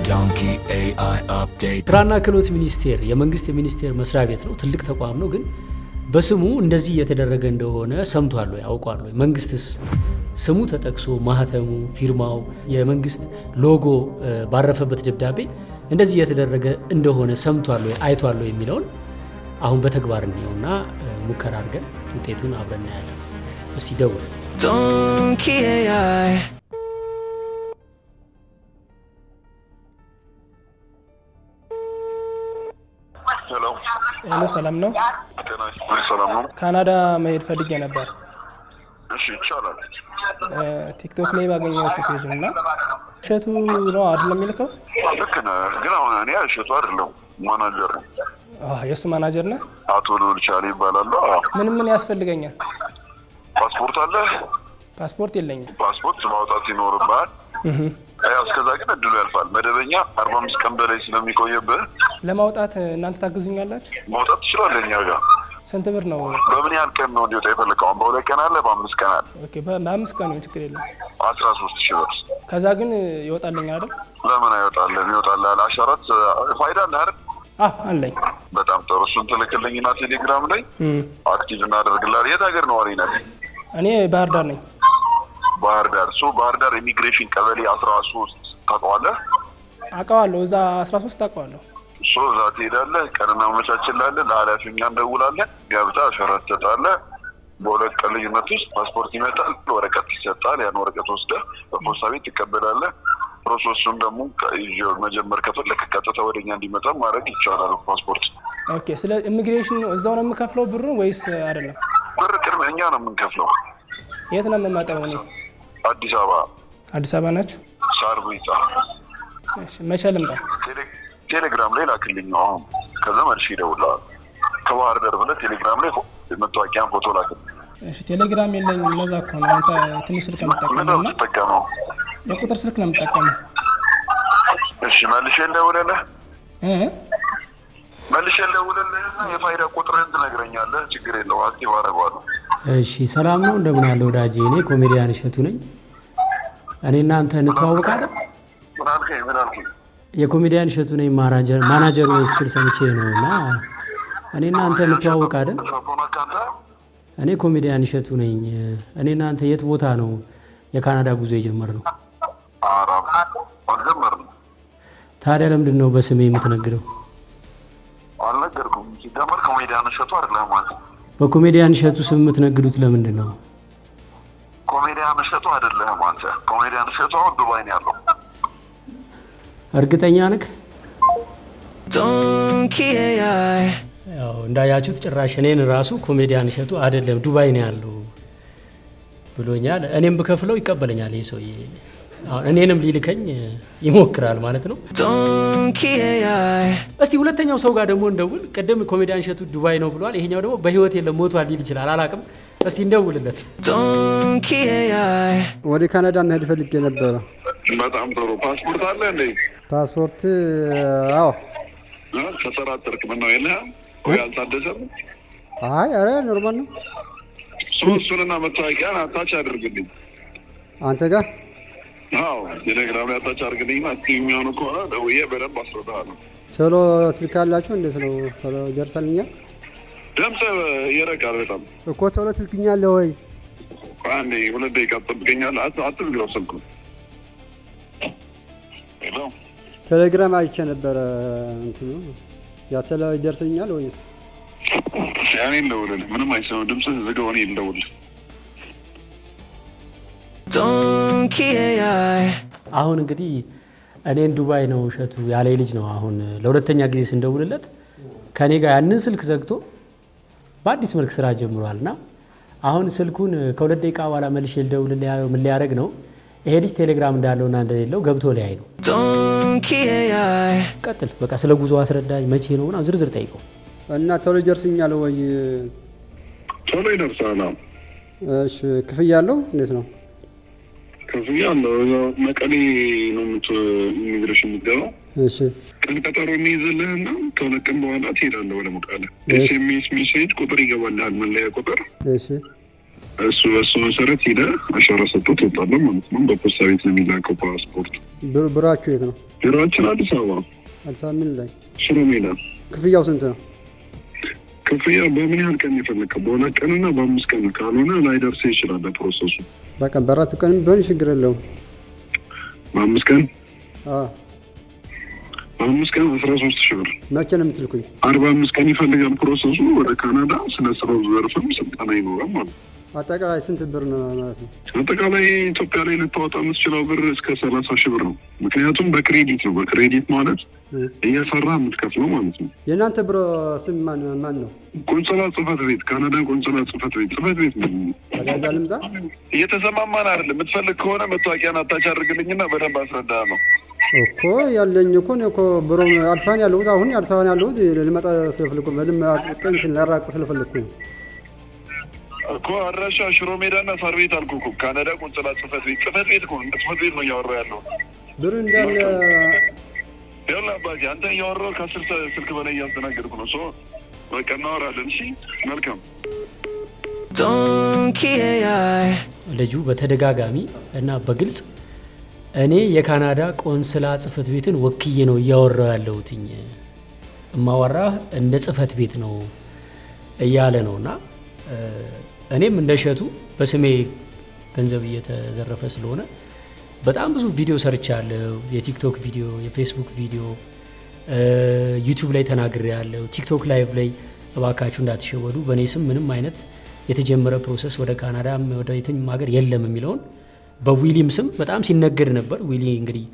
Donkey AI update ስራና ክህሎት ሚኒስቴር የመንግስት የሚኒስቴር መስሪያ ቤት ነው። ትልቅ ተቋም ነው። ግን በስሙ እንደዚህ እየተደረገ እንደሆነ ሰምቷል ወይ ያውቃል ወይ? መንግስትስ ስሙ ተጠቅሶ ማህተሙ፣ ፊርማው፣ የመንግስት ሎጎ ባረፈበት ደብዳቤ እንደዚህ እየተደረገ እንደሆነ ሰምቷል ወይ አይቷል ወይ የሚለውን አሁን በተግባር እንየውና ሙከራ አድርገን ውጤቱን አብረን እናያለን። እስቲ ደውል። Donkey AI ሄሎ ሰላም ነው። ሰላም ነው። ካናዳ መሄድ ፈልጌ ነበር። እሺ ይቻላል። ቲክቶክ ላይ ባገኘሁት ፔጅ እና እሸቱ ነው አይደለም የሚልከው? ልክ ነህ። ግን አሁን እኔ እሸቱ አይደለም ማናጀር ነኝ። የእሱ ማናጀር ነህ? አቶ ልዑል ቻሌ ይባላል። ምን ያስፈልገኛል? ፓስፖርት አለ? ፓስፖርት የለኝም። ፓስፖርት ማውጣት ይኖርብሃል። እስከዛ ግን እድሉ ያልፋል። መደበኛ 45 ቀን በላይ ስለሚቆየብህ ለማውጣት እናንተ ታግዙኛላችሁ? ማውጣት ትችላለህ እኛ ጋር። ስንት ብር ነው? በምን ያህል ቀን ነው እንዲወጣ የፈለከው? በ2 ቀን አለ፣ በ5 ቀን አለ። ኦኬ በ5 ቀን ነው፣ ችግር የለም። 13,000 ብር። ከዛ ግን ይወጣልኛል አይደል? ለምን አይወጣልህም? ይወጣልሃል። አሻራት ፋይዳ አለ አይደል? አለኝ። በጣም ጥሩ። እሱን ትልክልኝና ቴሌግራም ላይ አክቲቭ እናደርግልሃለን። የት ሀገር ነዋሪ ነህ? እኔ ባህር ዳር ነኝ። ባህር ዳር። ባህር ዳር ኢሚግሬሽን ቀበሌ 13 ታውቀዋለህ? አውቀዋለሁ። እዛ 13 አውቀዋለሁ። እዛ ትሄዳለህ። ቀን እናመቻችልሃለን። ለኃላፊው እኛ እንደውላለን። ገብተህ አሻራ ትሰጣለህ። በ2 ቀን ልዩነት ውስጥ ፓስፖርት ይመጣል፣ ወረቀት ይሰጣል። ያን ወረቀት ወስደህ በፖስታ ቤት ትቀበላለህ። ፕሮሰሱን ደግሞ መጀመር ከፈለክ ቀጥታ ወደኛ እንዲመጣ ማድረግ ይቻላል። ፓስፖርት ኦኬ። ስለ ኢሚግሬሽን እዛው ነው የምከፍለው ብሩ ወይስ አይደለም? ብር ቅድሚያ እኛ ነው የምንከፍለው። የት ነው የምመጣው? እኔ አዲስ አበባ። አዲስ አበባ ናችሁ? ሳር ብይታ። እሺ መቼ ልምጣ? ቴሌግራም ላይ ላክልኝ አሁን። ከዛ መልሼ እደውልልሃለሁ። ከባህር ዳር ብለህ ቴሌግራም ላይ መታወቂያን ፎቶ ላክልኝ። እሺ ቴሌግራም የለኝም። ለዛ እኮ ነው አንተ ትንሽ ስልክ የምትጠቀመው እና የቁጥር ስልክ ነው የምትጠቀመው። እሺ መልሼ እደውልልህ የፋይዳ ቁጥርህን ትነግረኛለህ። ችግር የለውም፣ አክቲቭ አደርገዋለሁ። እሺ ሰላም ነው፣ እንደምን አለ ወዳጄ? እኔ ኮሜዲያን እሸቱ ነኝ። እኔ እናንተ እንተዋወቃለን? ምን አልከኝ? የኮሜዲያን እሸቱ ነኝ ማናጀር ወይ ስትል ሰምቼ ነው። እና እኔ እናንተ እንተዋወቃለን? እኔ ኮሜዲያን እሸቱ ነኝ። እኔ እናንተ የት ቦታ ነው የካናዳ ጉዞ የጀመርነው? አልጀመርንም። ታዲያ ለምንድን ነው በስሜ የምትነግረው? አልነገርኩም። ሲጀመር ኮሜዲያን እሸቱ አይደለም ማለት። በኮሜዲያን እሸቱ ስም የምትነግዱት ለምንድን ነው? ኮሜዲያን እሸቱ አይደለም ማለት። ኮሜዲያን እሸቱ አሁን ዱባይ ነው ያለው። እርግጠኛ ነህ? Donkey AI ያው እንዳያችሁት ጭራሽ እኔን ራሱ ኮሜዲያን እሸቱ አይደለም ዱባይ ነው ያለው ብሎኛል። እኔም ብከፍለው ይቀበለኛል ይሄ ሰውዬ። አሁን እኔንም ሊልከኝ ይሞክራል ማለት ነው። Donkey AI እስቲ ሁለተኛው ሰው ጋር ደግሞ እንደውል። ቀደም ኮሜዲያን እሸቱ ዱባይ ነው ብሏል። ይሄኛው ደግሞ በህይወት የለም ሞቷል ሊል ይችላል፣ አላውቅም። እስቲ እንደውልለት። Donkey AI ወደ ካናዳ መሄድ ፈልጌ ነበረ። በጣም ጥሩ። ፓስፖርት አለ እንዴ? ፓስፖርት አዎ። ተጠራጠርክ? ምነው የለህም ወይ አልታደሰም? ኧረ ኖርማል ነው። እሱንና መታወቂያን አታች አድርግልኝ። አንተ ጋር? አዎ ቴሌግራም ላይ አታች አድርግልኝና አክቲቭ የሚሆኑ ከሆነ ደውዬ በደንብ አስረዳሃለሁ። ቶሎ ትልካላችሁ? እንዴት ነው? ቶሎ ይደርሳልኛል? ድምፅህ ይረቃል በጣም እኮ። ቶሎ ትልክኛለህ ወይ? አንዴ 2 ደቂቃ ትጠብቀኛለህ። አትዝጋው ስልኩን። ሄሎ ቴሌግራም አይቼ ነበረ። እንትኑ ያ ቶሎ ይደርስልኛል ወይስ? እኔ እንደውልልህ። ምንም አይሰማም ድምፅህ። ዝጋው፣ እኔ ልደውልልህ። Donkey AI አሁን እንግዲህ እኔን ዱባይ ነው እሸቱ ያለ ልጅ ነው። አሁን ለሁለተኛ ጊዜ ስንደውልለት ከኔ ጋር ያንን ስልክ ዘግቶ በአዲስ መልክ ስራ ጀምሯልና አሁን ስልኩን ከ2 ደቂቃ በኋላ መልሼ ልደውልልህ። ምን ሊያደርግ ነው? ይሄ ልጅ ቴሌግራም እንዳለውና እንደሌለው ገብቶ ሊያይ ነው። Donkey AI ቀጥል። በቃ ስለ ጉዞ አስረዳኝ፣ መቼ ነው ምናምን ዝርዝር ጠይቀው እና ቶሎ ይደርስልኛል ወይ? ቶሎ ይደርሳል። እሺ ክፍያ አለው? እንዴት ነው ክፍያ? አለው። መቀሌ ነው ኢሚግሬሽን የምትገባው። እሺ ቀን ቀጠሮ የሚይዝልህና ከ2 ቀን በኋላ ትሄዳለህ ወደ መቀሌ። ኤስኤምኤስ ሜሴጅ ቁጥር ይገባልሃል፣ መለያ ቁጥር። እሺ በሱ መሰረት ሄደህ አሻራ ሰጥተህ ትወጣለህ ማለት ነው። በፖስታ ቤት ነው የሚላከው ፓስፖርት። ብራችሁ የት ነው? ቢሮአችን አዲስ አበባ ምን ላይ? ሽሮ ሜዳ። ክፍያው ስንት ነው? ክፍያ በምን ያህል ቀን ይፈልጋል? በ2 ቀንና በ5 ቀን ካልሆነ ላይደርስ ይችላል ፕሮሰሱ። በቃ በ4 ቀን ቢሆን ችግር የለውም። በ5 ቀን? አዎ 5 ቀን 13,000 ብር። መቼ ነው የምትልኩኝ? 45 ቀን ይፈልጋል ፕሮሰሱ። ወደ ካናዳ ስለ ስራው ዘርፍም ስልጠና ይኖራል ማለት ነው። አጠቃላይ ስንት ብር ነው ማለት ነው? አጠቃላይ ኢትዮጵያ ላይ ልታወጣ የምትችለው ብር እስከ 30,000 ብር ነው። ምክንያቱም በክሬዲት ነው። በክሬዲት ማለት እየሰራ የምትከፍለው ማለት ነው። የእናንተ ቢሮ ስም ማን ነው? ቆንጽላ ጽህፈት ቤት፣ ካናዳ ቆንጽላ ጽህፈት ቤት ነው። ከዛ ልምጣ። እየተሰማማን አይደለም። የምትፈልግ ከሆነ መታወቂያን አታች አድርግልኝና በደንብ አስረዳ ነው እኮ ያለኝ እኮ ነው እኮ ብሮ አልሳን ያለሁት አሁን አልሳን ያለሁት ልመጣ ስለፈልኩ ምንም አጥቅን ስለራቅ ስለፈልኩ እኮ አድራሻ ሽሮ ሜዳና ሳር ቤት አልኩህ እኮ። ካናዳ ቆንጽላ ጽህፈት ቤት እኮ ጽህፈት ቤት ነው እያወራሁ ያለው። ብሩ እንዳለ ያላ አባቴ አንተ እያወራሁ ከ10 ስልክ በላይ እያስተናገድኩ ነው። በቃ እናወራለን። እሺ መልካም። ልጁ በተደጋጋሚ እና በግልጽ እኔ የካናዳ ቆንስላ ጽህፈት ቤትን ወክዬ ነው እያወራሁ ያለሁትኝ እማወራህ እንደ ጽህፈት ቤት ነው እያለ ነውና እኔም እንደሸቱ በስሜ ገንዘብ እየተዘረፈ ስለሆነ በጣም ብዙ ቪዲዮ ሰርቻለሁ። የቲክቶክ ቪዲዮ፣ የፌስቡክ ቪዲዮ፣ ዩቲዩብ ላይ ተናግሬያለሁ። ቲክቶክ ላይቭ ላይ እባካችሁ እንዳትሸወዱ በእኔ ስም ምንም አይነት የተጀመረ ፕሮሰስ ወደ ካናዳ ወደ የትኛውም ሀገር የለም የሚለውን በዊሊም ስም በጣም ሲነገር ነበር። ዊሊ እንግዲህ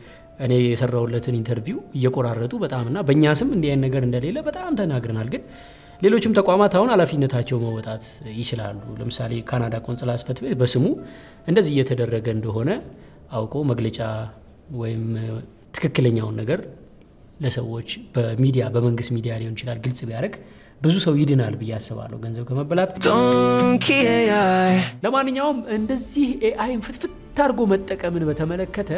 እኔ የሰራሁለትን ኢንተርቪው እየቆራረጡ በጣምና በእኛ ስም እንዲህ አይነት ነገር እንደሌለ በጣም ተናግረናል። ግን ሌሎችም ተቋማት አሁን ኃላፊነታቸው መወጣት ይችላሉ። ለምሳሌ ካናዳ ቆንጽላ ጽህፈት ቤት በስሙ እንደዚህ እየተደረገ እንደሆነ አውቆ መግለጫ ወይም ትክክለኛውን ነገር ለሰዎች በሚዲያ በመንግስት ሚዲያ ሊሆን ይችላል ግልጽ ቢያደርግ ብዙ ሰው ይድናል ብዬ አስባለሁ ገንዘብ ከመበላት። ለማንኛውም እንደዚህ ኤአይን ፍትፍት አድርጎ መጠቀምን በተመለከተ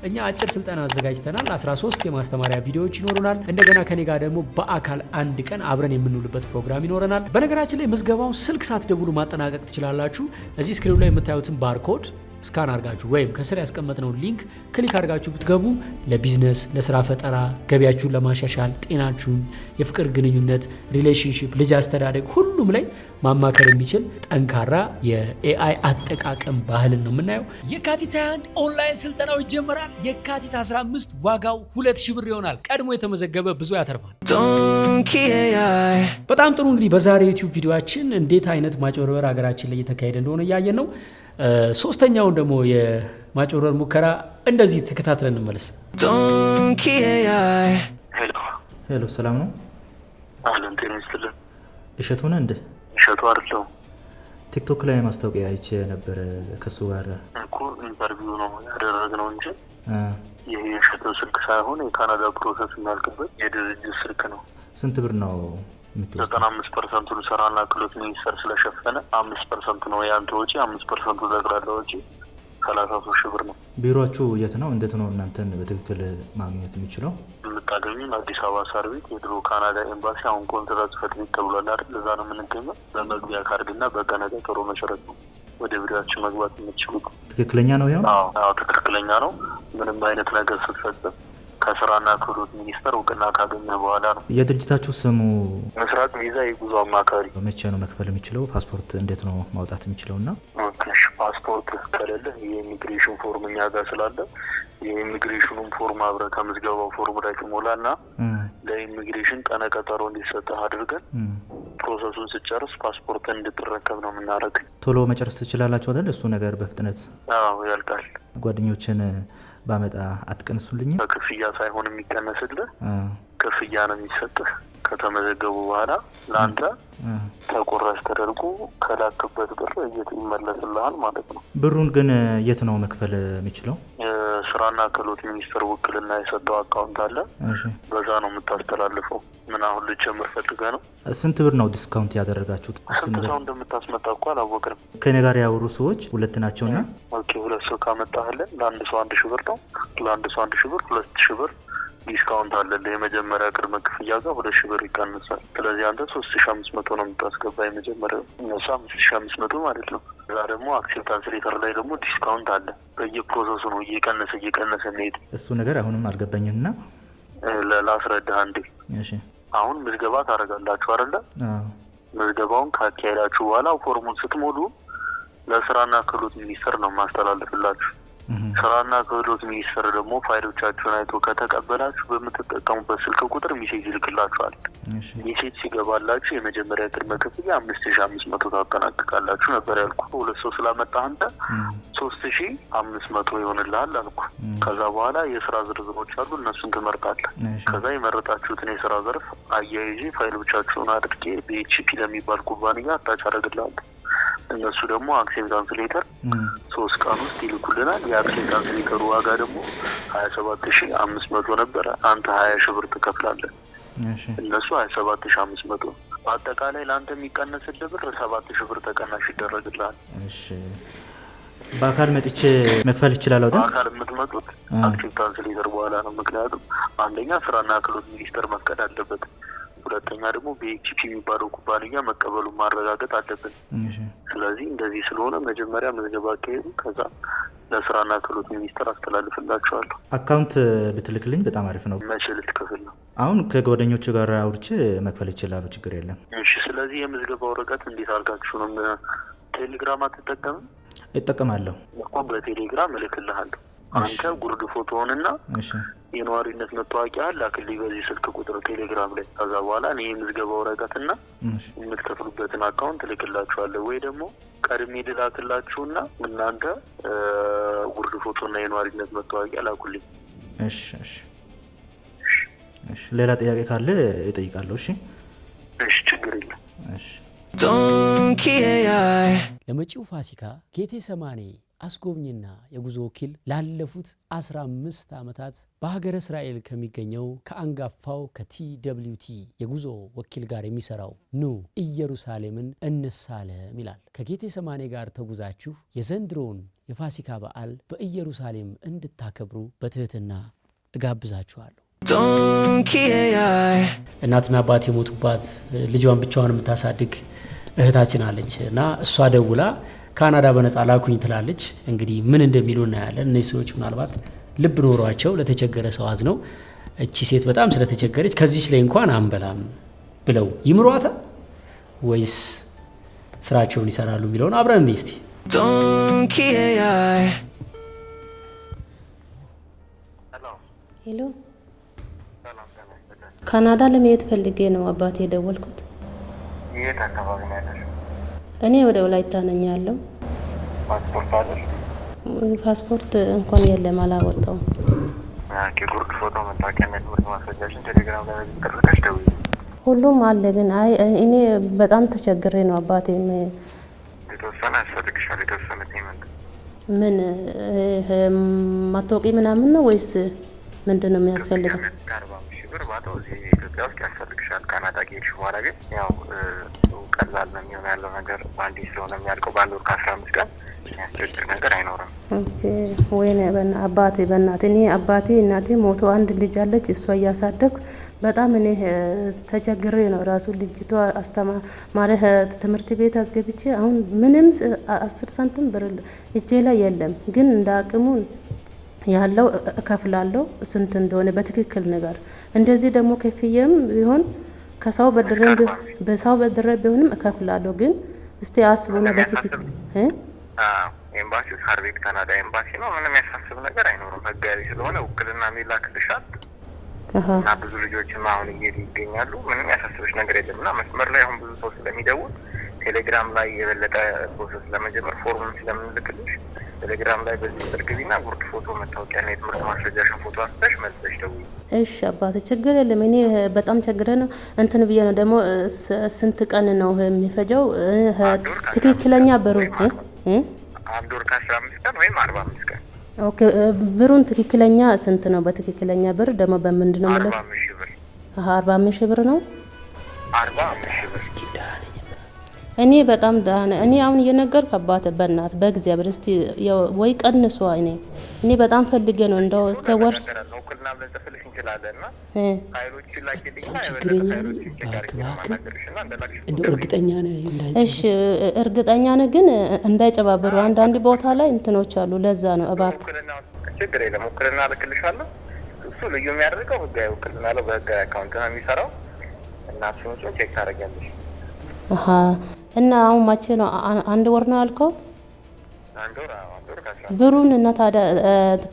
እኛ አጭር ስልጠና አዘጋጅተናል። 13 የማስተማሪያ ቪዲዮዎች ይኖሩናል። እንደገና ከኔ ጋር ደግሞ በአካል አንድ ቀን አብረን የምንውልበት ፕሮግራም ይኖረናል። በነገራችን ላይ ምዝገባውን ስልክ ሳትደውሉ ማጠናቀቅ ትችላላችሁ። እዚህ ስክሪኑ ላይ የምታዩትን ባርኮድ ስካን አድርጋችሁ ወይም ከስር ያስቀመጥነውን ሊንክ ክሊክ አድርጋችሁ ብትገቡ ለቢዝነስ፣ ለስራ ፈጠራ፣ ገቢያችሁን ለማሻሻል፣ ጤናችሁን፣ የፍቅር ግንኙነት፣ ሪሌሽንሺፕ፣ ልጅ አስተዳደግ ሁሉም ላይ ማማከር የሚችል ጠንካራ የኤአይ አጠቃቀም ባህልን ነው የምናየው። የካቲት 21 ኦንላይን ስልጠናው ይጀምራል። የካቲት 15 ዋጋው 2000 ብር ይሆናል። ቀድሞ የተመዘገበ ብዙ ያተርፋል። በጣም ጥሩ። እንግዲህ በዛሬ ዩቲዩብ ቪዲዮአችን እንዴት አይነት ማጭበርበር ሀገራችን ላይ እየተካሄደ እንደሆነ እያየን ነው። ሶስተኛውን ደግሞ የማጭበርበር ሙከራ እንደዚህ ተከታትለን እንመለስ። ሄሎ፣ ሰላም ነው? አለን ጤና ይስጥልን። እሸቱ ነህ እንዴ? እሸቱ አይደለሁም። ቲክቶክ ላይ ማስታወቂያ አይቼ ነበረ ከሱ ጋር እኮ ኢንተርቪው ነው ያደረግነው እንጂ ይሄ የእሸቱ ስልክ ሳይሆን የካናዳ ፕሮሰስ የሚያልቅበት የድርጅት ስልክ ነው። ስንት ብር ነው? 95% ስራና ክህሎት ሚኒስቴር ስለሸፈነ 5% ነው ያንተ ወጪ፣ 5% ጠቅላላ ወጪ 33,000 ብር ነው። ቢሮአችሁ የት ነው? እንዴት ነው እናንተን በትክክል ማግኘት የሚችለው? የምታገኙን አዲስ አበባ ሳር ቤት የድሮ ካናዳ ኤምባሲ አሁን ቆንስላ ጽህፈት ቤት ተብሏል አይደል? እዛ ነው የምንገኘው። በመግቢያ ካርድና በቀነ ቀጠሮ መሰረት ነው ወደ ቢሮአችን መግባት የምትችሉት። ትክክለኛ ነው ይሄው? አዎ ትክክለኛ ነው። ምንም አይነት ነገር ስትፈጽም ከስራና ክህሎት ሚኒስቴር እውቅና ካገኘ በኋላ ነው። የድርጅታችሁ ስሙ? ምስራቅ ቪዛ የጉዞ አማካሪ። መቼ ነው መክፈል የሚችለው? ፓስፖርት እንዴት ነው ማውጣት የሚችለው? እና ፓስፖርት ከሌለ የኢሚግሬሽን ፎርም እኛ ጋር ስላለ የኢሚግሬሽኑን ፎርም አብረን ከምዝገባው ፎርም ላይ ትሞላና ለኢሚግሬሽን ቀነ ቀጠሮ እንዲሰጥህ አድርገን ፕሮሰሱን ስጨርስ ፓስፖርት እንድትረከብ ነው የምናደርግ። ቶሎ መጨረስ ትችላላችሁ አይደል? እሱ ነገር በፍጥነት ያልቃል። ጓደኞችን ባመጣ አትቀንሱልኝም? በክፍያ ሳይሆን የሚቀነስልህ ክፍያ ነው የሚሰጥህ። ከተመዘገቡ በኋላ ለአንተ ተቆራጭ ተደርጎ ከላክበት ብር ይመለስልሃል ማለት ነው። ብሩን ግን የት ነው መክፈል የሚችለው? ስራና ክህሎት ሚኒስቴር ውክልና የሰጠው አካውንት አለ። በዛ ነው የምታስተላልፈው። ምን አሁን ልጀምር ፈልገህ ነው? ስንት ብር ነው ዲስካውንት ያደረጋችሁት? ስንት ሰው እንደምታስመጣ እኮ አላወቅንም። ከኔ ጋር ያወሩ ሰዎች 2 ናቸውና ኦኬ 2 ሰው ካመጣህልን ለአንድ ሰው 1,000 ብር ነው። ለአንድ ሰው 1,000 ብር 2,000 ብር ዲስካውንት አለ የመጀመሪያ ቅድመ ክፍያ ጋር 2000 ብር ይቀንሳል። ስለዚህ አንተ 3500 ነው የምታስገባ የመጀመሪያው፣ እነሱ 5500 ማለት ነው። እዛ ደግሞ አክሴፕታንስ ሌተር ላይ ደግሞ ዲስካውንት አለ። በየፕሮሰሱ ነው እየቀነሰ እንሄድ። እሱ ነገር አሁንም አልገባኝምና ላስረዳህ አንዴ። እሺ አሁን ምዝገባ ታደርጋላችሁ አይደለ? ምዝገባውን ካካሄዳችሁ በኋላ ፎርሙን ስትሞሉ ለስራና ክህሎት ሚኒስቴር ነው ማስተላለፍላችሁ። ስራና ክህሎት ሚኒስቴር ደግሞ ፋይሎቻችሁን አይቶ ከተቀበላችሁ በምትጠቀሙበት ስልክ ቁጥር ሜሴጅ ይልክላችኋል። ሜሴጅ ሲገባላችሁ የመጀመሪያ ቅድመ ክፍያ 5500 ታጠናቅቃላችሁ ነበር ያልኩ። 2 ሰው ስላመጣህ አንተ 3500 ይሆንልሃል አልኩ። ከዛ በኋላ የስራ ዝርዝሮች አሉ፣ እነሱን ትመርጣለህ። ከዛ የመረጣችሁትን የስራ ዘርፍ አያይዤ ፋይሎቻችሁን አድርጌ BHP ለሚባል ኩባንያ አታች አደርግልሃለሁ። እነሱ ደግሞ አክሴፕታንስ ሌተር 3 ቀን ውስጥ ይልኩልናል። የአክሴፕታንስ ሌተሩ ዋጋ ደግሞ 27500 ነበረ። አንተ 20000 ብር ትከፍላለህ። እነሱ 27500። በአጠቃላይ ለአንተ የሚቀነስልህ ብር 7000 ብር ተቀናሽ ይደረግልሃል። እሺ በአካል መጥቼ መክፈል ይችላል? በአካል የምትመጡት አክሴፕታንስ ሌተር በኋላ ነው። ምክንያቱም አንደኛ ስራና ክህሎት ሚኒስቴር መፍቀድ አለበት፣ ሁለተኛ ደግሞ BHP የሚባለው ኩባንያ መቀበሉን ማረጋገጥ አለብን። ስለዚህ እንደዚህ ስለሆነ መጀመሪያ ምዝገባ አካሄዱ፣ ከዛ ለስራና ክህሎት ሚኒስቴር አስተላልፍላችኋለሁ። አካውንት ብትልክልኝ በጣም አሪፍ ነው። መቼ ልትከፍል ነው? አሁን ከጓደኞቹ ጋር አውርቼ መክፈል ይችላሉ፣ ችግር የለም። እሺ ስለዚህ የምዝገባ ወረቀት እንዴት አድርጋችሁ ነው? ቴሌግራም አትጠቀምም? እጠቀማለሁ እኮ በቴሌግራም እልክልሃለሁ። አንተ ጉርድ ፎቶውንና የነዋሪነት መታወቂያ ላክልኝ በዚህ ስልክ ቁጥር ቴሌግራም ላይ። ከዛ በኋላ እኔ የምዝገባ ወረቀትና የምትከፍሉበትን አካውንት እልክላችኋለሁ፣ ወይ ደግሞ ቀድሜ ልላክላችሁና እናንተ ጉርድ ፎቶና የነዋሪነት መታወቂያ ላኩልኝ። እሺ ሌላ ጥያቄ ካለ እጠይቃለሁ። እሺ ችግር የለም። እሺ ለመጪው ፋሲካ ጌቴሰማኒ አስጎብኝና የጉዞ ወኪል ላለፉት 15 ዓመታት በሀገረ እስራኤል ከሚገኘው ከአንጋፋው ከTWT የጉዞ ወኪል ጋር የሚሰራው ኑ ኢየሩሳሌምን እንሳለም ይላል። ከጌቴሰማኒ ጋር ተጉዛችሁ የዘንድሮውን የፋሲካ በዓል በኢየሩሳሌም እንድታከብሩ በትህትና እጋብዛችኋለሁ። እናትና አባት የሞቱባት ልጇን ብቻዋን የምታሳድግ እህታችን አለች እና እሷ ደውላ ካናዳ በነፃ ላኩኝ ትላለች። እንግዲህ ምን እንደሚሉ እናያለን። እነዚህ ሰዎች ምናልባት ልብ ኖሯቸው ለተቸገረ ሰው አዝነው እቺ ሴት በጣም ስለተቸገረች ከዚች ላይ እንኳን አንበላም ብለው ይምሯታል ወይስ ስራቸውን ይሰራሉ የሚለውን አብረን እንይ እስቲ። ሄሎ ካናዳ ለመሄድ ፈልጌ ነው አባቴ የደወልኩት። የት አካባቢ ነው ያለሽ? እኔ ወደ ወላይታ ነኝ ያለው። ፓስፖርት አለሽ? ፓስፖርት እንኳን የለም አላወጣውም። ጉርድ ፎቶ፣ መታወቂያ፣ ትምህርት ማስረጃሽን ቴሌግራም ላይ ተቀርቀሽ ደውዪ። ሁሉም አለ ግን አይ እኔ በጣም ተቸግሬ ነው አባቴ። የተወሰነ ያስፈልግሻል። የተወሰነ ፔመንት ምን መታወቂያ ምናምን ነው ወይስ ምንድን ነው የሚያስፈልገው? 45,000 ብር ባለው እዚህ ኢትዮጵያ ውስጥ ያስፈልግሻል። ካናዳ ከሄድሽ በኋላ ግን ያው ቀላል ነው የሚሆነው። ያለው ነገር በአንዴ ስለሆነ የሚያልቀው በአንድ ወር ከ15 ቀን የሚያስቸግር ነገር አይኖርም። ኦኬ ወይኔ አባቴ በእናቴ እኔ አባቴ እናቴ ሞቶ አንድ ልጅ አለች፣ እሷ እያሳደግኩ በጣም እኔ ተቸግሬ ነው። ራሱ ልጅቷ ማለት ትምህርት ቤት አስገብቼ አሁን ምንም 10 ሳንቲም ብር እጄ ላይ የለም። ግን እንደ አቅሙ ያለው እከፍላለሁ። ስንት እንደሆነ በትክክል ነገር እንደዚህ ደግሞ ከፍዬም ቢሆን ከሰው በድሬ ቢሆንም እከፍላለሁ። ግን እስቲ አስቡና በትክክል ኤምባሲ ሳር ቤት ካናዳ ኤምባሲ ነው። ምንም ያሳስብ ነገር አይኖርም። ህጋዊ ስለሆነ ውክልና የሚላክልሻል እና ብዙ ልጆችም አሁን ይገኛሉ። ምንም ያሳስብሽ ነገር የለም እና መስመር ላይ አሁን ብዙ ሰው ስለሚደውል ቴሌግራም ላይ የበለጠ ፕሮሰስ ለመጀመር ፎርሙን ስለምንልክልሽ ቴሌግራም ላይ በዚህ ስልክቢና ጉርድ ፎቶ፣ መታወቂያና የትምህርት ማስረጃሽን ፎቶ አንስተሽ መልሰሽ ደውዪ። እሺ አባቴ ችግር የለም። እኔ በጣም ቸግረ ነው እንትን ብዬ ነው። ደግሞ ስንት ቀን ነው የሚፈጀው? ትክክለኛ ብሩ አንድ ወር ከ15 ቀን ወይም 45 ቀን። ኦኬ ብሩን ትክክለኛ ስንት ነው? በትክክለኛ ብር ደግሞ በምንድን ነው ማለት? 45,000 ብር። 45,000 ብር ነው። 45,000 ብር። እኔ በጣም ዳነ እኔ አሁን እየነገርኩ አባት በእናት በእግዚአብሔር እስቲ ወይ ቀንሷ እኔ በጣም ፈልጌ ነው እንደው እስከ ወርስ ነውክልና ለጽፍልሽ እንችላለንና ፋይሎች ላኪልኝና ችግረኛ እንደ እርግጠኛ ነህ እሺ እርግጠኛ ነህ ግን እንዳይጨባበሩ አንዳንድ ቦታ ላይ እንትኖች አሉ ለዛ ነው እባክህ ችግር የለም ውክልና ልክልሻለሁ እሱ ልዩ የሚያደርገው ህጋዊ ውክልና ነው በህጋዊ አካውንት ነው የሚሰራው እና እሱን ቼክ ታደርጊያለሽ እና አሁን ማቼ ነው አንድ ወር ነው ያልከው አንድ ወር ብሩን እና ታዲያ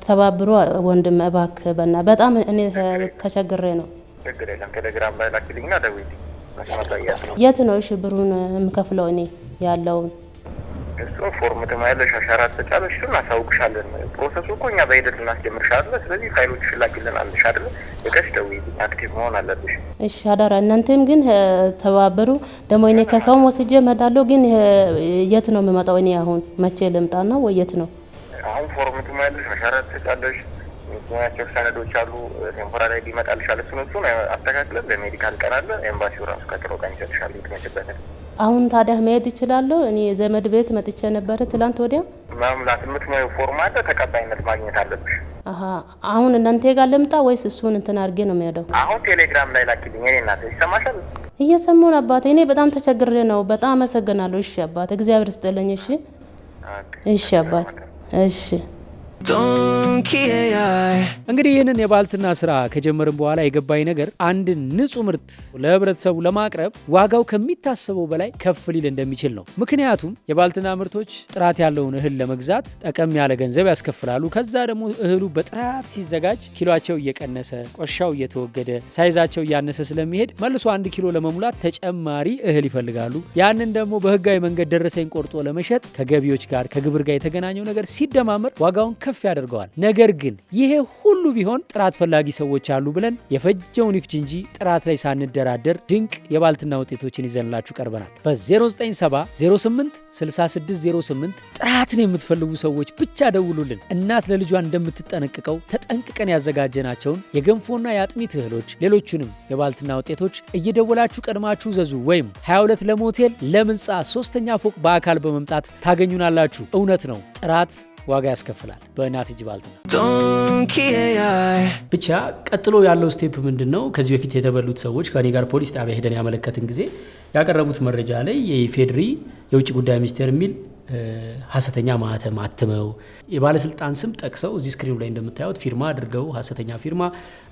ተባብሮ ወንድም እባክህ በእና በጣም እኔ ተቸግሬ ነው ችግር የለም ቴሌግራም ላይ ላኪልኝና ደውይልኝ የት ነው እሺ ብሩን የምከፍለው እኔ ያለውን እሱ ፎርም ተማያለሽ አሻራት ተጫለሽ እና ሳውቅሻለን ፕሮሰሱ እኮ እኛ በሂደት እናስጀምርሻለን ስለዚህ ፋይሎች ላኪልን አንልሽ አይደል የከሽ ደውይልኝ አክቲቭ መሆን አለብሽ እሺ አዳራ እናንተም ግን ተባበሩ ደግሞ እኔ ከሰው ወስጄ መዳለው ግን የት ነው የምመጣው እኔ አሁን መቼ ልምጣና ወይ የት ነው አሁን ፎርም ተማያለሽ አሻራት ተጫለሽ ሙያቸው ሰነዶች አሉ ቴምፖራሪ ሊመጣልሻል እሱን አስተካክለን ለሜዲካል ቀራለ ኤምባሲው ራሱ ከጥሮ ቀን ይሰጥሻል ይተመችበት አሁን ታዲያ መሄድ ይችላልው እኔ ዘመድ ቤት መጥቼ ነበር ትላንት ወዲያ ማምላት የምትሞዩ ፎርም አለ ተቀባይነት ማግኘት አለብሽ አሁን እናንተ ጋር ልምጣ ወይስ እሱን እንትን አድርጌ ነው የሚሄደው አሁን ቴሌግራም ላይ ላኪልኝ እኔ እናቴ ይሰማሻል እየሰማሁን አባቴ እኔ በጣም ተቸግሬ ነው በጣም አመሰግናለሁ እሺ አባቴ እግዚአብሔር ይስጥልኝ እሺ እሺ አባቴ እሺ እንግዲህ ይህንን የባልትና ስራ ከጀመርን በኋላ የገባኝ ነገር አንድ ንጹህ ምርት ለህብረተሰቡ ለማቅረብ ዋጋው ከሚታሰበው በላይ ከፍ ሊል እንደሚችል ነው። ምክንያቱም የባልትና ምርቶች ጥራት ያለውን እህል ለመግዛት ጠቀም ያለ ገንዘብ ያስከፍላሉ። ከዛ ደግሞ እህሉ በጥራት ሲዘጋጅ ኪሎቸው እየቀነሰ ቆሻው እየተወገደ ሳይዛቸው እያነሰ ስለሚሄድ መልሶ 1 ኪሎ ለመሙላት ተጨማሪ እህል ይፈልጋሉ። ያንን ደግሞ በህጋዊ መንገድ ደረሰኝ ቆርጦ ለመሸጥ ከገቢዎች ጋር ከግብር ጋር የተገናኘው ነገር ሲደማመር ዋጋውን ከፍ ያደርገዋል። ነገር ግን ይሄ ሁሉ ቢሆን ጥራት ፈላጊ ሰዎች አሉ ብለን የፈጀውን ይፍጅ እንጂ ጥራት ላይ ሳንደራደር ድንቅ የባልትና ውጤቶችን ይዘንላችሁ ቀርበናል። በ097 08 6608 ጥራትን የምትፈልጉ ሰዎች ብቻ ደውሉልን። እናት ለልጇ እንደምትጠነቅቀው ተጠንቅቀን ያዘጋጀናቸውን የገንፎና የአጥሚት እህሎች ሌሎቹንም የባልትና ውጤቶች እየደወላችሁ ቀድማችሁ ዘዙ ወይም 22 ለሞቴል ለምንጻ 3ኛ ፎቅ በአካል በመምጣት ታገኙናላችሁ። እውነት ነው ጥራት ዋጋ ያስከፍላል። በእናት እጅ ባልትና ብቻ ቀጥሎ ያለው ስቴፕ ምንድነው? ከዚህ በፊት የተበሉት ሰዎች ከኔ ጋር ፖሊስ ጣቢያ ሄደን ያመለከትን ጊዜ ያቀረቡት መረጃ ላይ የፌድሪ የውጭ ጉዳይ ሚኒስቴር የሚል ሐሰተኛ ማህተም አትመው የባለስልጣን ስም ጠቅሰው እዚህ ስክሪኑ ላይ እንደምታዩት ፊርማ አድርገው ሐሰተኛ ፊርማ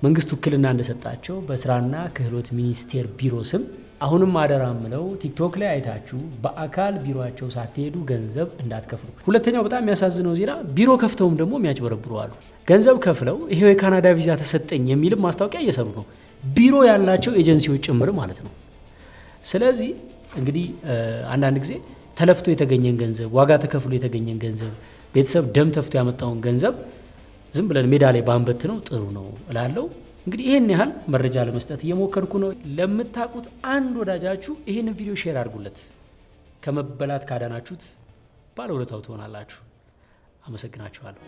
መንግስት ውክልና እንደሰጣቸው በስራና ክህሎት ሚኒስቴር ቢሮ ስም አሁንም አደራምለው ቲክቶክ ላይ አይታችሁ በአካል ቢሮአቸው ሳትሄዱ ገንዘብ እንዳትከፍሉ። ሁለተኛው በጣም የሚያሳዝነው ዜና ቢሮ ከፍተውም ደግሞ የሚያጭበረብሩ አሉ። ገንዘብ ከፍለው ይሄው የካናዳ ቪዛ ተሰጠኝ የሚልም ማስታወቂያ እየሰሩ ነው። ቢሮ ያላቸው ኤጀንሲዎች ጭምር ማለት ነው። ስለዚህ እንግዲህ አንዳንድ ጊዜ ተለፍቶ የተገኘን ገንዘብ ዋጋ ተከፍሎ የተገኘን ገንዘብ ቤተሰብ ደም ተፍቶ ያመጣውን ገንዘብ ዝም ብለን ሜዳ ላይ ባንበት ነው ጥሩ ነው እላለሁ። እንግዲህ ይሄን ያህል መረጃ ለመስጠት እየሞከርኩ ነው። ለምታውቁት አንድ ወዳጃችሁ ይሄንን ቪዲዮ ሼር አድርጉለት። ከመበላት ካዳናችሁት ባለውለታው ትሆናላችሁ። አመሰግናችኋለሁ።